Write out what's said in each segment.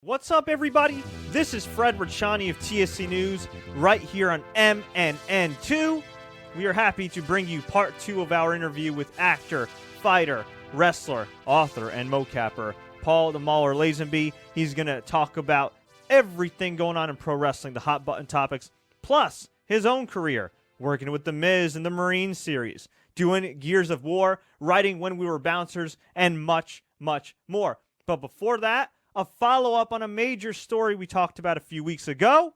What's up, everybody? This is Fred Richani of TSC News right here on MNN2. We are happy to bring you part 2 of our interview with actor, fighter, wrestler, author, and mocapper Paul Lazenby. He's going to talk about everything going on in pro wrestling, the hot button topics, plus his own career, working with The Miz in the Marine series, doing Gears of War, writing When We Were Bouncers, and much, much more. But before that, a follow-up on a major story we talked about a few weeks ago,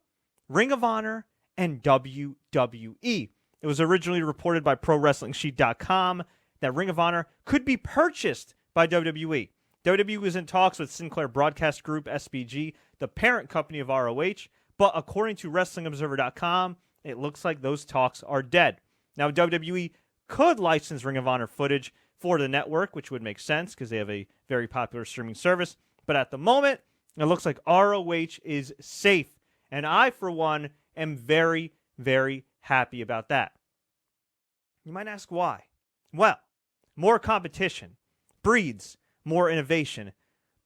Ring of Honor and WWE. It was originally reported by ProWrestlingSheet.com that Ring of Honor could be purchased by WWE. WWE was in talks with Sinclair Broadcast Group, SBG, the parent company of ROH, but according to WrestlingObserver.com, it looks like those talks are dead. Now, WWE could license Ring of Honor footage for the network, which would make sense because they have a very popular streaming service. But at the moment, it looks like ROH is safe. And I, for one, am very, very happy about that. You might ask why. Well, more competition breeds more innovation,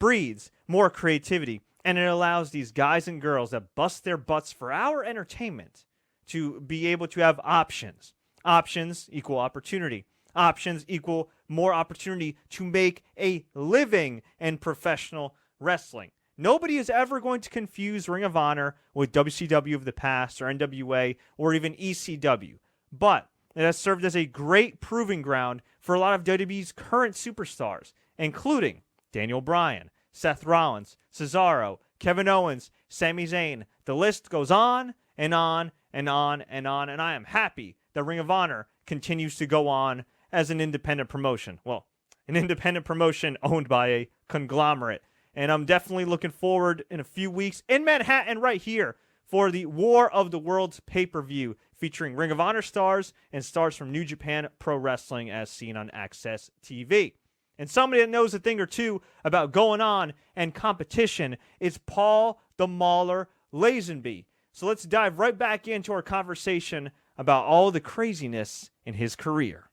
breeds more creativity, and it allows these guys and girls that bust their butts for our entertainment to be able to have options. Options equal opportunity. Options equal more opportunity to make a living in professional wrestling. Nobody is ever going to confuse Ring of Honor with WCW of the past or NWA or even ECW. But it has served as a great proving ground for a lot of WWE's current superstars, including Daniel Bryan, Seth Rollins, Cesaro, Kevin Owens, Sami Zayn. The list goes on and on and on and on, and I am happy that Ring of Honor continues to go on as an independent promotion. Well, an independent promotion owned by a conglomerate. And I'm definitely looking forward in a few weeks in Manhattan right here for the War of the Worlds pay-per-view featuring Ring of Honor stars and stars from New Japan Pro Wrestling as seen on Access TV. And somebody that knows a thing or two about going on and competition is Paul the Mauler Lazenby. So let's dive right back into our conversation about all the craziness in his career.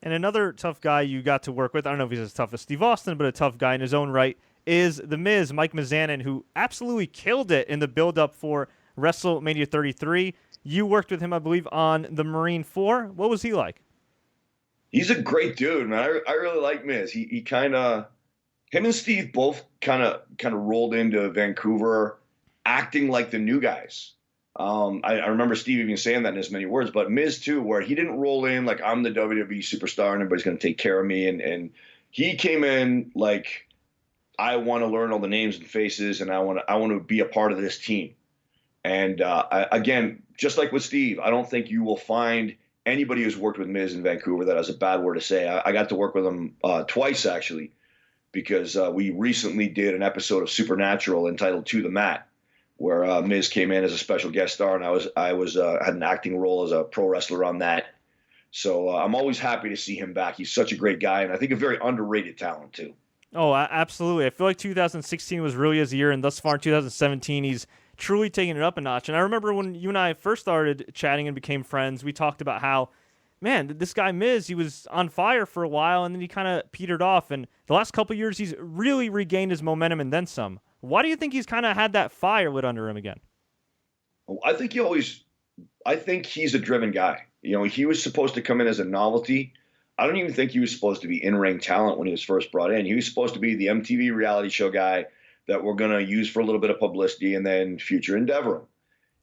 And another tough guy you got to work with, I don't know if he's as tough as Steve Austin, but a tough guy in his own right, is The Miz, Mike Mizanin, who absolutely killed it in the build-up for WrestleMania 33. You worked with him, I believe, on the Marine 4. What was he like? He's a great dude, man. I really like Miz. He kind of, him and Steve both kind of rolled into Vancouver acting like the new guys. I remember Steve even saying that in as many words, but Miz too, where he didn't roll in like I'm the WWE superstar and everybody's going to take care of me. And he came in like, I want to learn all the names and faces and I want to be a part of this team. And again, just like with Steve, I don't think you will find anybody who's worked with Miz in Vancouver that has a bad word to say. I got to work with him twice actually, because we recently did an episode of Supernatural entitled To the Mat, where Miz came in as a special guest star, and I was had an acting role as a pro wrestler on that. So I'm always happy to see him back. He's such a great guy, and I think a very underrated talent too. Oh, absolutely. I feel like 2016 was really his year, and thus far in 2017, he's truly taking it up a notch. And I remember when you and I first started chatting and became friends, we talked about how, man, this guy Miz, he was on fire for a while, and then he kind of petered off. And the last couple of years, he's really regained his momentum and then some. Why do you think he's kind of had that fire lit under him again? I think he's a driven guy. You know, he was supposed to come in as a novelty. I don't even think he was supposed to be in-ring talent when he was first brought in. He was supposed to be the MTV reality show guy that we're going to use for a little bit of publicity and then future endeavor him.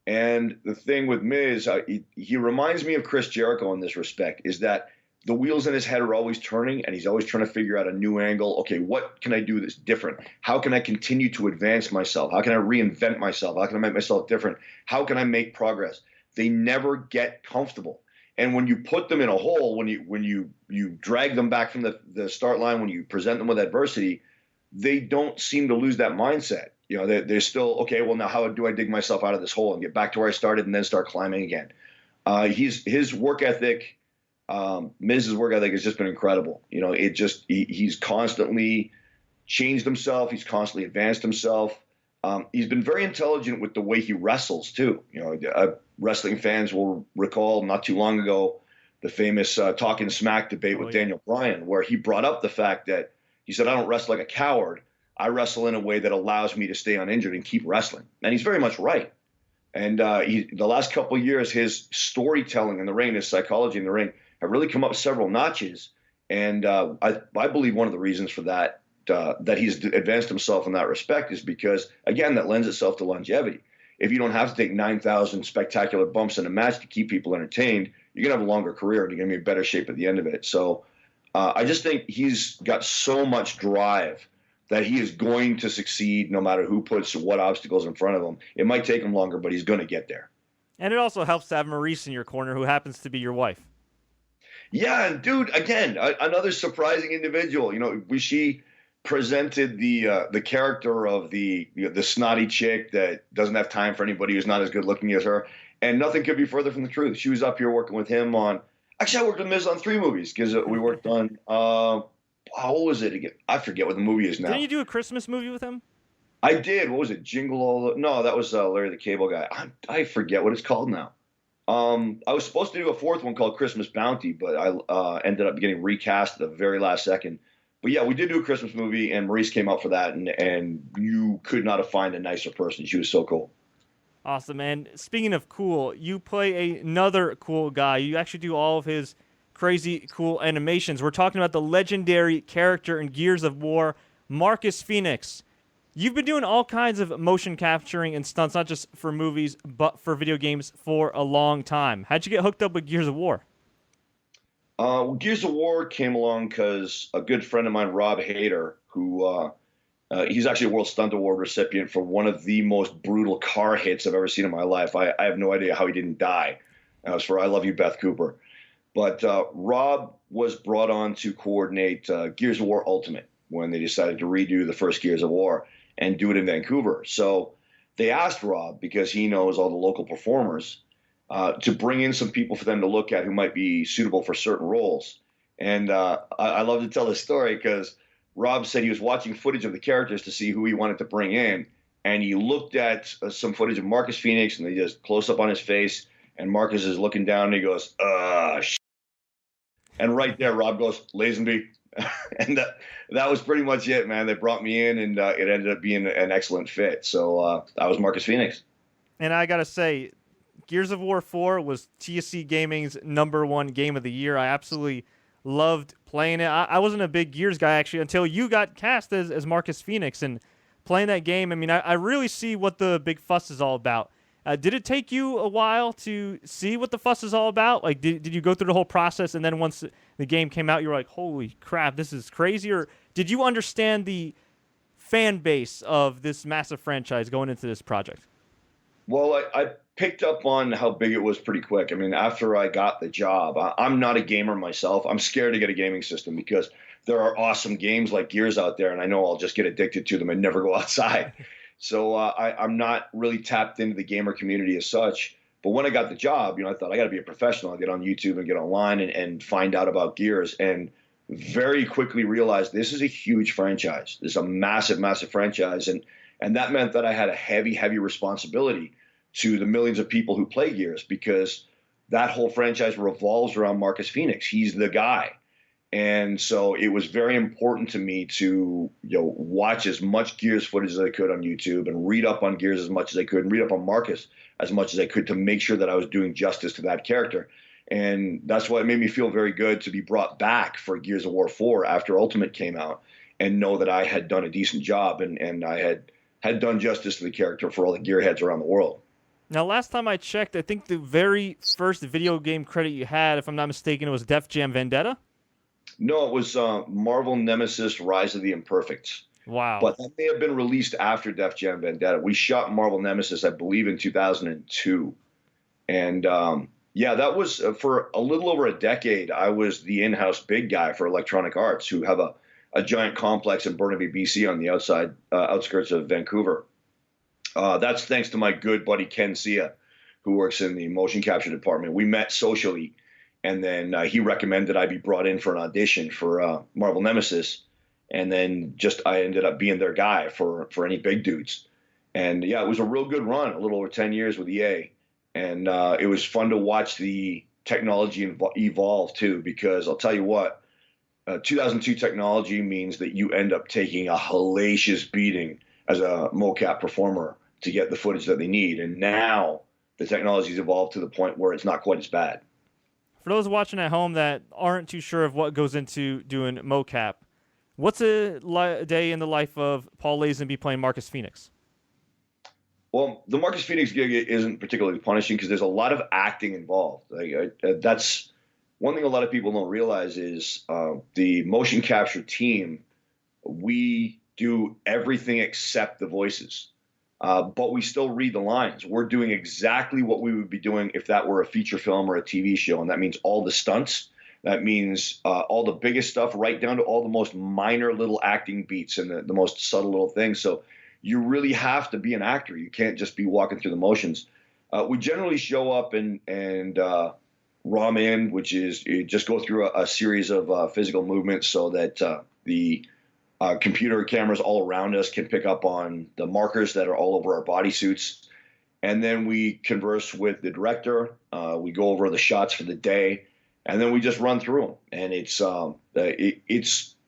And the thing with Miz, he reminds me of Chris Jericho in this respect, is that the wheels in his head are always turning, and he's always trying to figure out a new angle. Okay, what can I do that's different? How can I continue to advance myself? How can I reinvent myself? How can I make myself different? How can I make progress? They never get comfortable. And when you put them in a hole, when you drag them back from the start line, when you present them with adversity, they don't seem to lose that mindset. You know, they're still, okay, well, now how do I dig myself out of this hole and get back to where I started and then start climbing again? His work ethic, Miz's work ethic has just been incredible. You know, he's constantly changed himself. He's constantly advanced himself. He's been very intelligent with the way he wrestles too. You know, wrestling fans will recall not too long ago the famous talking smack debate with Daniel Bryan, where he brought up the fact that he said, I don't wrestle like a coward. I wrestle in a way that allows me to stay uninjured and keep wrestling. And he's very much right. And the last couple of years, his storytelling in the ring, his psychology in the ring, have really come up several notches. And I believe one of the reasons for that, that he's advanced himself in that respect, is because, again, that lends itself to longevity. If you don't have to take 9,000 spectacular bumps in a match to keep people entertained, you're going to have a longer career and you're going to be in better shape at the end of it. So I just think he's got so much drive that he is going to succeed no matter who puts what obstacles in front of him. It might take him longer, but he's going to get there. And it also helps to have Maurice in your corner, who happens to be your wife. Yeah, and dude, again, another surprising individual. She presented the character of the snotty chick that doesn't have time for anybody who's not as good looking as her, and nothing could be further from the truth. She was up here working with him on. Actually, I worked with Miz on 3 movies because we worked on. What was it again? I forget what the movie is now. Didn't you do a Christmas movie with him? I did. What was it? Jingle All the... No, that was Larry the Cable Guy. I forget what it's called now. I was supposed to do a 4th one called Christmas Bounty, but I ended up getting recast at the very last second. But yeah, we did do a Christmas movie, and Maurice came out for that, and you could not have found a nicer person. She was so cool. Awesome, man. Speaking of cool, you play another cool guy. You actually do all of his crazy cool animations. We're talking about the legendary character in Gears of War, Marcus Fenix. You've been doing all kinds of motion capturing and stunts, not just for movies, but for video games for a long time. How'd you get hooked up with Gears of War? Gears of War came along because a good friend of mine, Rob Hader, who he's actually a World Stunt Award recipient for one of the most brutal car hits I've ever seen in my life. I have no idea how he didn't die. It was for I Love You, Beth Cooper. But Rob was brought on to coordinate Gears of War Ultimate when they decided to redo the first Gears of War and do it in Vancouver. So they asked Rob, because he knows all the local performers, to bring in some people for them to look at who might be suitable for certain roles. And I love to tell this story because Rob said he was watching footage of the characters to see who he wanted to bring in. And he looked at some footage of Marcus Fenix, and they just close up on his face. And Marcus is looking down and he goes, and right there, Rob goes, Lazenby. And that was pretty much it, man. They brought me in, and it ended up being an excellent fit. So that was Marcus Fenix. And I got to say, Gears of War 4 was TSC Gaming's #1 game of the year. I absolutely loved playing it. I wasn't a big Gears guy, actually, until you got cast as Marcus Fenix. And playing that game, I mean, I really see what the big fuss is all about. Did it take you a while to see what the fuss is all about? Like, did you go through the whole process, and then once the game came out, you were like, holy crap, this is crazy? Or did you understand the fan base of this massive franchise going into this project? Well, I picked up on how big it was pretty quick. I mean, after I got the job, I'm not a gamer myself. I'm scared to get a gaming system because there are awesome games like Gears out there, and I know I'll just get addicted to them and never go outside. So I'm not really tapped into the gamer community as such. But when I got the job, I thought I got to be a professional. I'll get on YouTube and get online and find out about Gears. And very quickly realized this is a huge franchise. This is a massive, massive franchise. And that meant that I had a heavy, heavy responsibility to the millions of people who play Gears, because that whole franchise revolves around Marcus Fenix. He's the guy. And so it was very important to me to watch as much Gears footage as I could on YouTube and read up on Gears as much as I could and read up on Marcus as much as I could to make sure that I was doing justice to that character. And that's why it made me feel very good to be brought back for Gears of War 4 after Ultimate came out and know that I had done a decent job and I had done justice to the character for all the gearheads around the world. Now, last time I checked, I think the very first video game credit you had, if I'm not mistaken, it was Def Jam Vendetta? No, it was Marvel Nemesis Rise of the Imperfects. Wow. But that may have been released after Def Jam Vendetta. We shot Marvel Nemesis, I believe, in 2002. And, that was for a little over a decade. I was the in-house big guy for Electronic Arts, who have a giant complex in Burnaby, BC on the outskirts of Vancouver. That's thanks to my good buddy Ken Sia, who works in the motion capture department. We met socially. And then he recommended I be brought in for an audition for Marvel Nemesis. And then I ended up being their guy for any big dudes. And yeah, it was a real good run, a little over 10 years with EA. And it was fun to watch the technology evolve too, because I'll tell you what, 2002 technology means that you end up taking a hellacious beating as a mocap performer to get the footage that they need. And now the technology's evolved to the point where it's not quite as bad. For those watching at home that aren't too sure of what goes into doing mocap, what's a day in the life of Paul Lazenby playing Marcus Fenix? Well, the Marcus Fenix gig isn't particularly punishing because there's a lot of acting involved. That's one thing a lot of people don't realize is the motion capture team, we do everything except the voices. But we still read the lines. We're doing exactly what we would be doing if that were a feature film or a TV show. And that means all the stunts. That means all the biggest stuff, right down to all the most minor little acting beats and the most subtle little things. So you really have to be an actor. You can't just be walking through the motions. We generally show up and ROM in, which is you just go through a series of physical movements so that the computer cameras all around us can pick up on the markers that are all over our bodysuits. And then we converse with the director. We go over the shots for the day, and then we just run through them. And it's a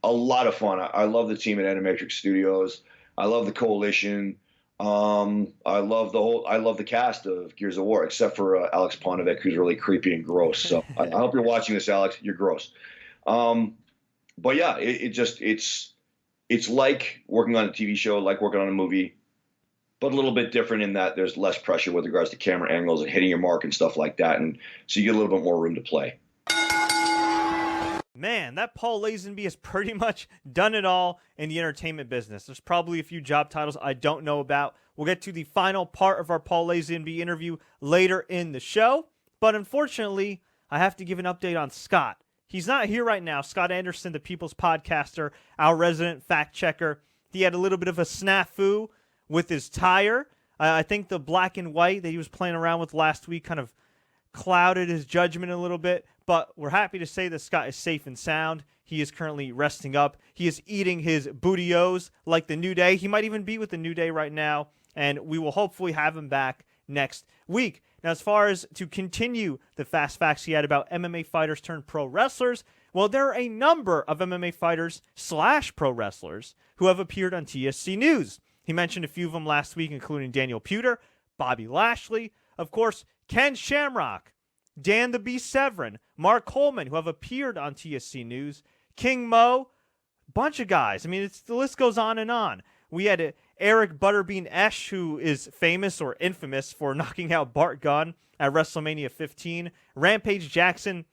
lot of fun. I love the team at Animatrix Studios. I love the Coalition. I love the cast of Gears of War, except for Alex Ponovic, who's really creepy and gross. So I hope you're watching this, Alex. You're gross. But yeah, it's like working on a TV show, like working on a movie, but a little bit different in that there's less pressure with regards to camera angles and hitting your mark and stuff like that. And so you get a little bit more room to play. Man, that Paul Lazenby has pretty much done it all in the entertainment business. There's probably a few job titles I don't know about. We'll get to the final part of our Paul Lazenby interview later in the show. But unfortunately, I have to give an update on Scott. He's not here right now. Scott Anderson, the People's Podcaster, our resident fact checker. He had a little bit of a snafu with his tire. I think the black and white that he was playing around with last week kind of clouded his judgment a little bit. But we're happy to say that Scott is safe and sound. He is currently resting up. He is eating his bootios like the New Day. He might even be with the New Day right now. And we will hopefully have him back next week. Now, as far as to continue the fast facts he had about MMA fighters turned pro wrestlers, well, there are a number of MMA fighters / pro wrestlers who have appeared on TSC News. He mentioned a few of them last week, including Daniel Puder, Bobby Lashley, of course, Ken Shamrock, Dan the Beast Severin, Mark Coleman, who have appeared on TSC News, King Mo, bunch of guys. I mean, the list goes on and on. We had Eric Butterbean Esch, who is famous or infamous for knocking out Bart Gunn at WrestleMania 15. Rampage Jackson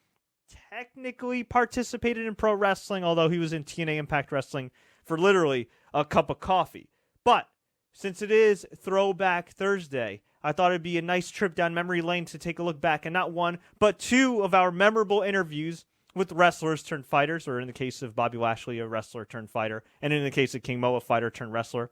technically participated in pro wrestling, although he was in TNA Impact Wrestling for literally a cup of coffee. But since it is Throwback Thursday, I thought it'd be a nice trip down memory lane to take a look back at not one, but two of our memorable interviews with wrestlers turned fighters, or in the case of Bobby Lashley, a wrestler turned fighter, and in the case of King Mo, a fighter turned wrestler.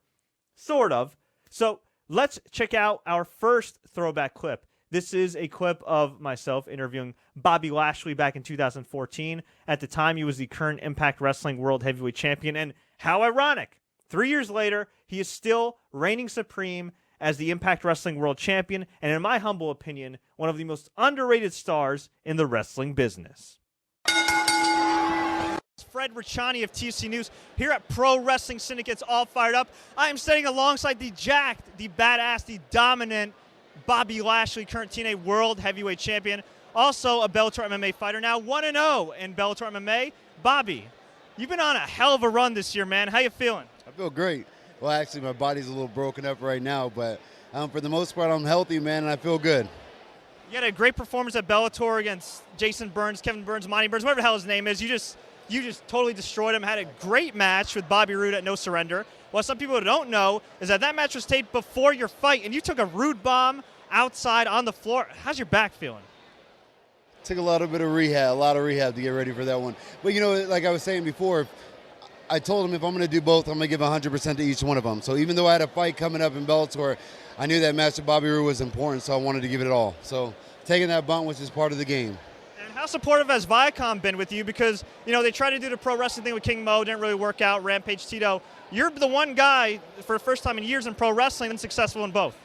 Sort of. So let's check out our first throwback clip. This is a clip of myself interviewing Bobby Lashley back in 2014. At the time, he was the current Impact Wrestling World Heavyweight Champion, and how ironic, 3 years later, he is still reigning supreme as the Impact Wrestling World Champion, and in my humble opinion, one of the most underrated stars in the wrestling business. Fred Richani of TSC News here at Pro Wrestling Syndicate's All Fired Up. I am sitting alongside the jacked, the badass, the dominant Bobby Lashley, current TNA World Heavyweight Champion, also a Bellator MMA fighter, now 1-0 in Bellator MMA. Bobby, you've been on a hell of a run this year, man. How you feeling? I feel great. Well, actually, my body's a little broken up right now, but for the most part, I'm healthy, man, and I feel good. You had a great performance at Bellator against Jason Burns, Kevin Burns, Monty Burns, whatever the hell his name is. You just totally destroyed him. Had a great match with Bobby Roode at No Surrender. What some people don't know is that match was taped before your fight, and you took a Roode bomb outside on the floor. How's your back feeling? Took a lot of rehab to get ready for that one. But, like I was saying before, I told him if I'm going to do both, I'm going to give 100% to each one of them. So even though I had a fight coming up in Bellator, I knew that match with Bobby Roode was important, so I wanted to give it all. So taking that bump was just part of the game. And how supportive has Viacom been with you? Because, they tried to do the pro wrestling thing with King Mo, didn't really work out, Rampage Tito. You're the one guy, for the first time in years in pro wrestling, that's successful in both.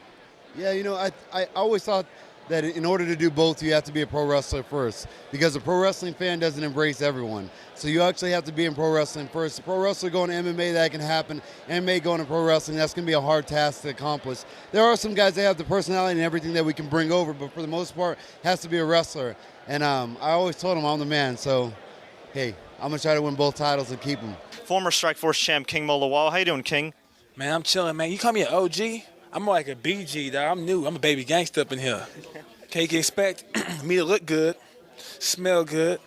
Yeah, I always thought that in order to do both, you have to be a pro wrestler first, because a pro wrestling fan doesn't embrace everyone. So you actually have to be in pro wrestling first. A pro wrestler going to MMA, that can happen. MMA going to pro wrestling, that's going to be a hard task to accomplish. There are some guys that have the personality and everything that we can bring over, but for the most part, has to be a wrestler. And I always told him I'm the man. So, hey, I'm going to try to win both titles and keep them. Former Strikeforce champ King Lawal. How you doing, King? Man, I'm chilling, man. You call me an OG? I'm more like a BG, dog. I'm new. I'm a baby gangster up in here. Okay, you can expect me to look good, smell good,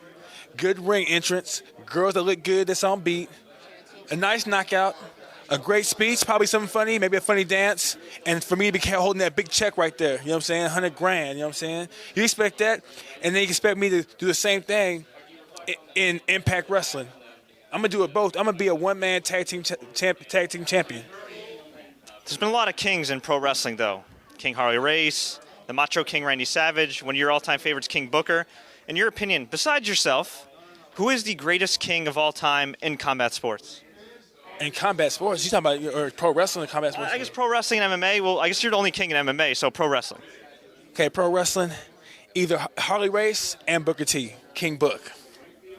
good ring entrance, girls that look good that's on beat, a nice knockout, a great speech, probably something funny, maybe a funny dance, and for me to be holding that big check right there, you know what I'm saying, 100 grand, you know what I'm saying? You expect that, and then you expect me to do the same thing in Impact Wrestling. I'm going to do it both. I'm going to be a one-man tag team champion. There's been a lot of kings in pro wrestling, though. King Harley Race, the Macho King Randy Savage, one of your all-time favorites, King Booker. In your opinion, besides yourself, who is the greatest king of all time in combat sports? In combat sports? You talking about or pro wrestling or combat sports? I guess pro wrestling and MMA. Well, I guess you're the only king in MMA, so pro wrestling. Okay, pro wrestling, either Harley Race and Booker T, King Book.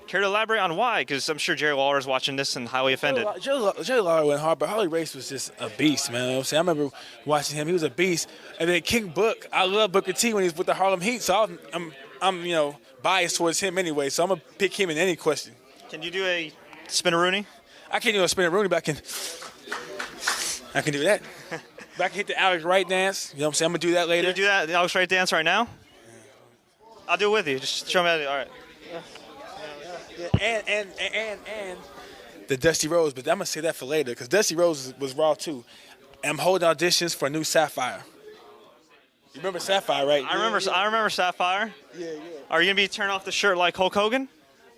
Care to elaborate on why? Because I'm sure Jerry Lawler is watching this and highly offended. Jerry Lawler went hard, but Harley Race was just a beast, man. You know what I'm saying? I remember watching him. He was a beast. And then King Book, I love Booker T when he was with the Harlem Heat, so I'm biased towards him anyway, so I'm going to pick him in any question. Can you do a spin-a-rooney? I can't do a spin-a-rooney, but I can do that. But I can hit the Alex Wright dance. You know what I'm saying? I'm going to do that later. Can you do that, the Alex Wright dance right now? I'll do it with you. Just show me how to do it. All right. Yeah, and the Dusty Rose, but I'm going to say that for later because Dusty Rose was raw too. And I'm holding auditions for a new Sapphire. You remember Sapphire, right? I remember Sapphire. Yeah. Are you going to be turning off the shirt like Hulk Hogan?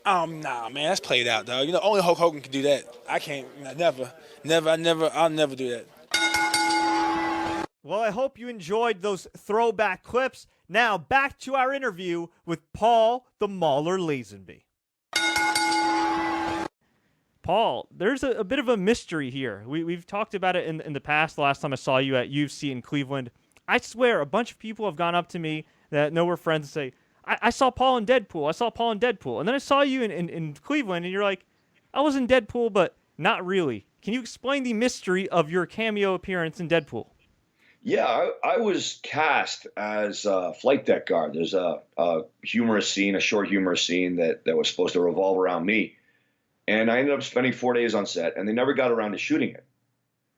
Nah, man, that's played out, dog. You know, only Hulk Hogan can do that. I can't, I'll never do that. Well, I hope you enjoyed those throwback clips. Now, back to our interview with Paul the Mauler Lazenby. Paul, there's a bit of a mystery here. We've talked about it in the past. The last time I saw you at UFC in Cleveland, I swear a bunch of people have gone up to me that know we're friends and say, I saw Paul in Deadpool. I saw Paul in Deadpool. And then I saw you in Cleveland, and you're like, I was in Deadpool, but not really. Can you explain the mystery of your cameo appearance in Deadpool? Yeah, I was cast as a flight deck guard. There's a humorous scene, a short humorous scene that was supposed to revolve around me. And I ended up spending 4 days on set, and they never got around to shooting it.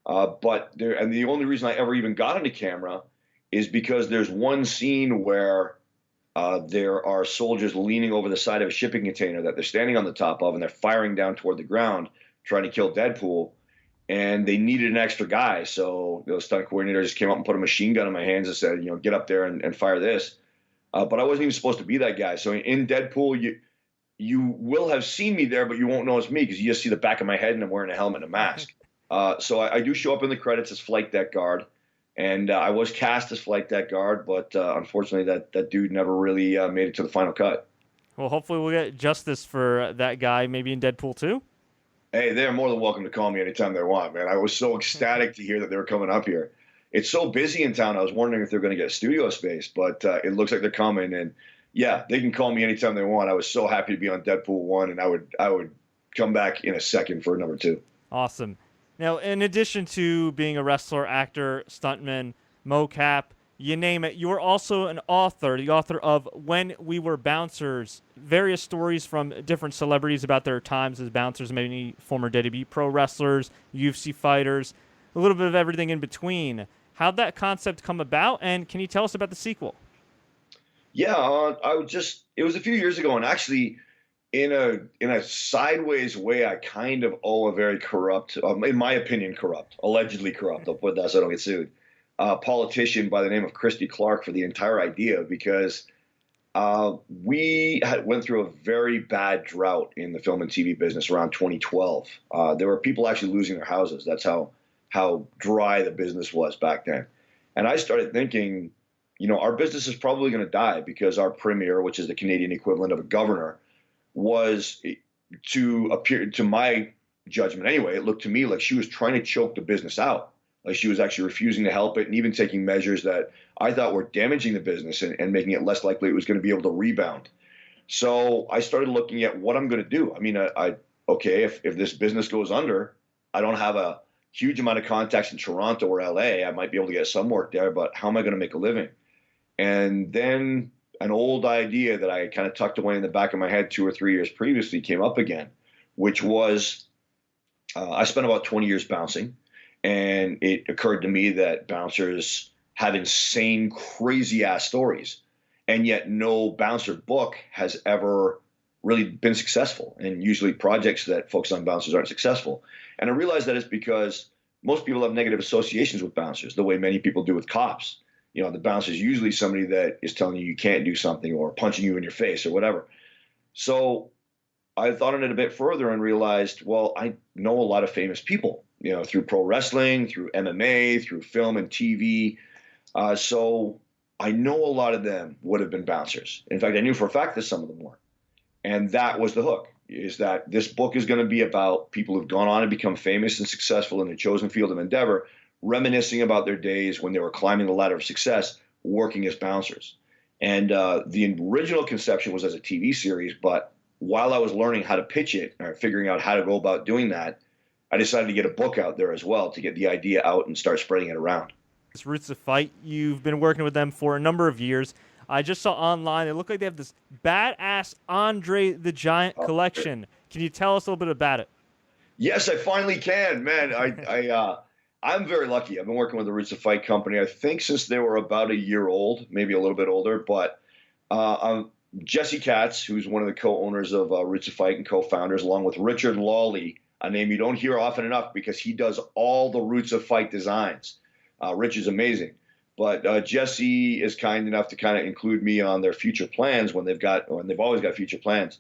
And the only reason I ever even got into camera is because there's one scene where there are soldiers leaning over the side of a shipping container that they're standing on the top of, and they're firing down toward the ground, trying to kill Deadpool. And they needed an extra guy, so the stunt coordinator just came up and put a machine gun in my hands and said, get up there and fire this. But I wasn't even supposed to be that guy. So in Deadpool, you will have seen me there, but you won't know it's me because you just see the back of my head and I'm wearing a helmet and a mask. So I do show up in the credits as flight deck guard, and I was cast as flight deck guard, but unfortunately that dude never really made it to the final cut. Well, hopefully we'll get justice for that guy, maybe in Deadpool 2. Hey, they're more than welcome to call me anytime they want, man. I was so ecstatic to hear that they were coming up here. It's so busy in town, I was wondering if they're going to get a studio space, but it looks like they're coming, and yeah, they can call me anytime they want. I was so happy to be on Deadpool 1, and I would come back in a second for number 2. Awesome. Now, in addition to being a wrestler, actor, stuntman, mocap, you name it, you're also an author, the author of When We Were Bouncers, various stories from different celebrities about their times as bouncers, many former WWE pro wrestlers, UFC fighters, a little bit of everything in between. How'd that concept come about, and can you tell us about the sequel? Yeah, it was a few years ago, and actually in a sideways way, I kind of owe a very corrupt, in my opinion, allegedly corrupt, I'll put that so I don't get sued, politician by the name of Christy Clark for the entire idea, because we went through a very bad drought in the film and TV business around 2012. There were people actually losing their houses. That's how dry the business was back then. And I started thinking, our business is probably going to die because our premier, which is the Canadian equivalent of a governor, was to appear, to my judgment anyway, it looked to me like she was trying to choke the business out. Like she was actually refusing to help it and even taking measures that I thought were damaging the business and making it less likely it was going to be able to rebound. So I started looking at what I'm going to do. I mean, okay, if this business goes under, I don't have a huge amount of contacts in Toronto or LA. I might be able to get some work there, but how am I going to make a living? And then an old idea that I kind of tucked away in the back of my head 2 or 3 years previously came up again, which was I spent about 20 years bouncing, and it occurred to me that bouncers have insane, crazy ass stories, and yet no bouncer book has ever really been successful. And usually projects that focus on bouncers aren't successful. And I realized that it's because most people have negative associations with bouncers, the way many people do with cops. You know, the bouncer is usually somebody that is telling you can't do something or punching you in your face or whatever. So I thought on it a bit further and realized, well, I know a lot of famous people, you know, through pro wrestling, through MMA, through film and TV. So I know a lot of them would have been bouncers. In fact, I knew for a fact that some of them were. And that was the hook, is that this book is going to be about people who've gone on and become famous and successful in their chosen field of endeavor, reminiscing about their days when they were climbing the ladder of success, working as bouncers. And the original conception was as a TV series, but while I was learning how to pitch it or figuring out how to go about doing that, I decided to get a book out there as well to get the idea out and start spreading it around. It's Roots of Fight. You've been working with them for a number of years. I just saw online, it looked like they have this badass Andre the Giant collection. Can you tell us a little bit about it? Yes, I finally can, man. I'm very lucky. I've been working with the Roots of Fight company, I think, since they were about a year old, maybe a little bit older. But Jesse Katz, who's one of the co-owners of Roots of Fight and co-founders, along with Richard Lawley, a name you don't hear often enough because he does all the Roots of Fight designs. Rich is amazing. But Jesse is kind enough to kind of include me on their future plans when they've always got future plans.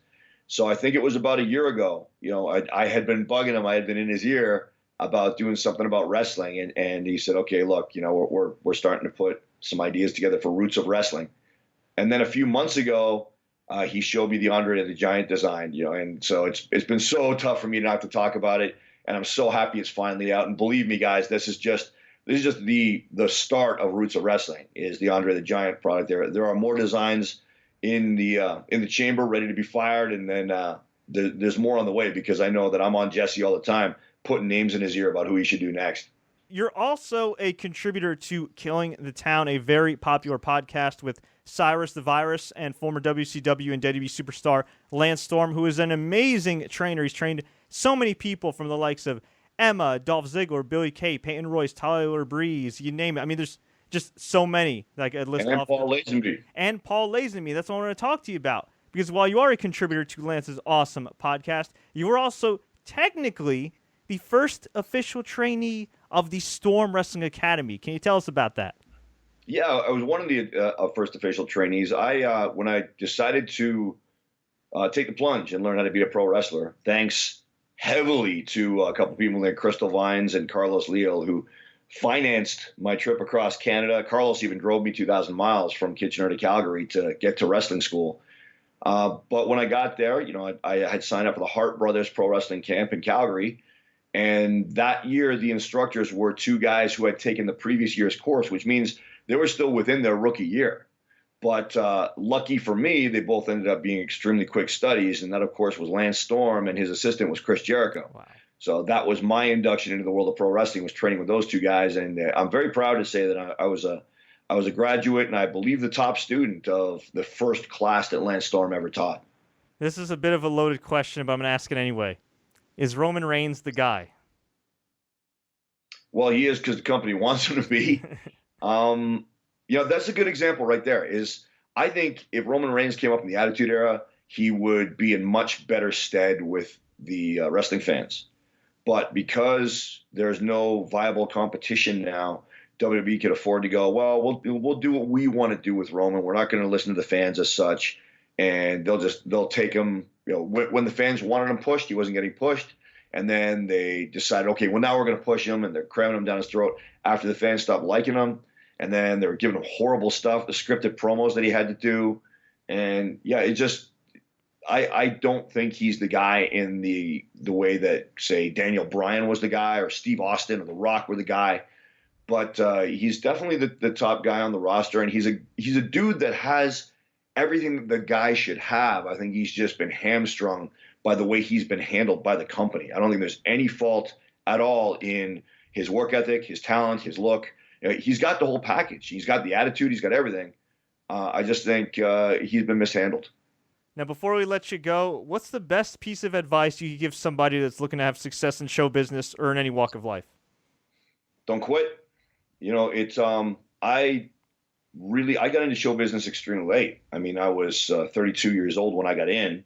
So I think it was about a year ago, you know, I had been bugging him. I had been in his ear about doing something about wrestling. And he said, okay, look, you know, we're starting to put some ideas together for Roots of Wrestling. And then a few months ago, he showed me the Andre the Giant design, you know, and so it's been so tough for me not to talk about it. And I'm so happy it's finally out. And believe me, guys, this is just the start of Roots of Wrestling is the Andre the Giant product. There are more designs in the chamber ready to be fired, and then there's more on the way because I know that I'm on Jesse all the time, putting names in his ear about who he should do next. You're also a contributor to Killing the Town, a very popular podcast with Cyrus the Virus and former WCW and WWE superstar Lance Storm, who is an amazing trainer. He's trained so many people from the likes of Emma, Dolph Ziggler, Billy Kay, Peyton Royce, Tyler Breeze, you name it. I mean, there's just so many. Like a list and off. Paul Lazenby. And Paul Lazenby. That's what I want to talk to you about. Because while you are a contributor to Lance's awesome podcast, you are also technically the first official trainee of the Storm Wrestling Academy. Can you tell us about that? Yeah, I was one of the first official trainees. When I decided to take the plunge and learn how to be a pro wrestler, thanks heavily to a couple people named Crystal Vines and Carlos Leal, who financed my trip across Canada. Carlos even drove me 2,000 miles from Kitchener to Calgary to get to wrestling school. But when I got there, you know, I had signed up for the Hart Brothers Pro Wrestling Camp in Calgary. And that year, the instructors were two guys who had taken the previous year's course, which means they were still within their rookie year. But lucky for me, they both ended up being extremely quick studies. And that, of course, was Lance Storm, and his assistant was Chris Jericho. Wow. So that was my induction into the world of pro wrestling, was training with those two guys. And I'm very proud to say that I was a graduate, and I believe the top student of the first class that Lance Storm ever taught. This is a bit of a loaded question, but I'm going to ask it anyway. Is Roman Reigns the guy? Well, he is because the company wants him to be. You know, that's a good example right there. Is I think if Roman Reigns came up in the Attitude Era, he would be in much better stead with the wrestling fans. But because there's no viable competition now, WWE could afford to go, well, we'll do what we want to do with Roman. We're not going to listen to the fans as such, and they'll take him. You know, when the fans wanted him pushed, he wasn't getting pushed. And then they decided, okay, well, now we're going to push him, and they're cramming him down his throat after the fans stopped liking him. And then they were giving him horrible stuff, the scripted promos that he had to do. And yeah, I don't think he's the guy in the way that, say, Daniel Bryan was the guy, or Steve Austin or The Rock were the guy. but he's definitely the top guy on the roster, and he's a dude that has everything that the guy should have. I think he's just been hamstrung by the way he's been handled by the company. I don't think there's any fault at all in his work ethic, his talent, his look. He's got the whole package. He's got the attitude. He's got everything. I just think he's been mishandled. Now, before we let you go, what's the best piece of advice you could give somebody that's looking to have success in show business or in any walk of life? Don't quit. It's I got into show business extremely late. I mean, I was 32 years old when I got in.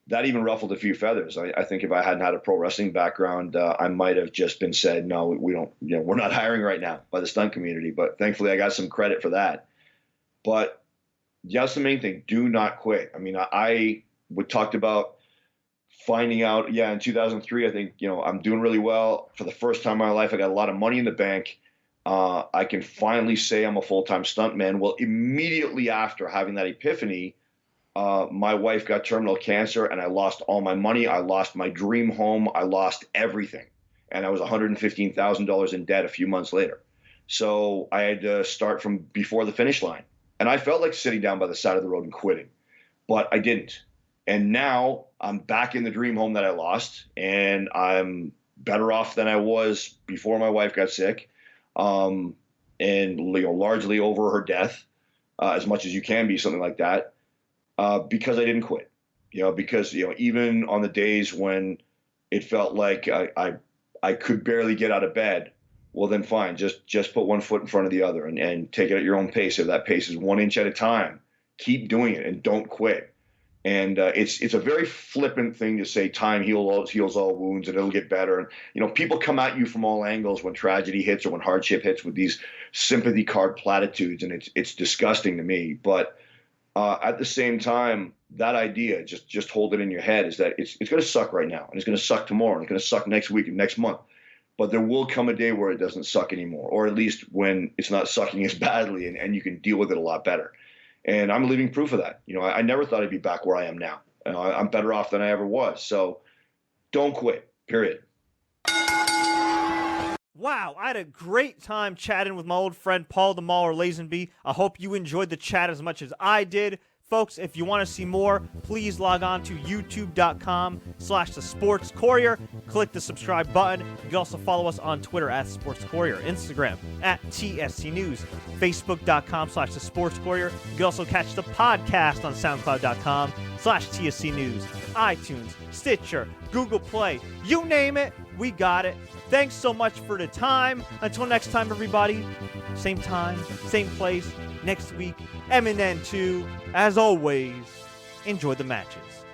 That even ruffled a few feathers. I think if I hadn't had a pro wrestling background, I might have just been said, no, we don't, we're not hiring right now by the stunt community. But thankfully I got some credit for that. But that's the main thing. Do not quit. I mean, I talked about finding out, in 2003, I think, I'm doing really well. For the first time in my life, I got a lot of money in the bank. I can finally say I'm a full-time stuntman. Well, immediately after having that epiphany, my wife got terminal cancer and I lost all my money. I lost my dream home. I lost everything. And I was $115,000 in debt a few months later. So I had to start from before the finish line. And I felt like sitting down by the side of the road and quitting, but I didn't. And now I'm back in the dream home that I lost, and I'm better off than I was before my wife got sick, and largely over her death, as much as you can be, something like that, because I didn't quit. Because even on the days when it felt like I could barely get out of bed, well then fine, just put one foot in front of the other and take it at your own pace. If that pace is 1 inch at a time, keep doing it and don't quit. And it's a very flippant thing to say time heals all wounds and it'll get better. And people come at you from all angles when tragedy hits or when hardship hits with these sympathy card platitudes, and it's disgusting to me. But at the same time, that idea, just hold it in your head, is that it's going to suck right now, and it's going to suck tomorrow, and it's going to suck next week and next month. But there will come a day where it doesn't suck anymore, or at least when it's not sucking as badly and you can deal with it a lot better. And I'm living proof of that. I never thought I'd be back where I am now. I'm better off than I ever was. So don't quit, period. Wow, I had a great time chatting with my old friend Paul the Mauler Lazenby. I hope you enjoyed the chat as much as I did. Folks, if you want to see more, please log on to youtube.com/The Sports Courier. Click the subscribe button. You can also follow us on Twitter at Sports Courier, Instagram at TSC News, Facebook.com/The Sports Courier. You can also catch the podcast on SoundCloud.com/TSC News, iTunes, Stitcher, Google Play, you name it, we got it. Thanks so much for the time. Until next time, everybody, same time, same place, next week, MNN2. As always, enjoy the matches.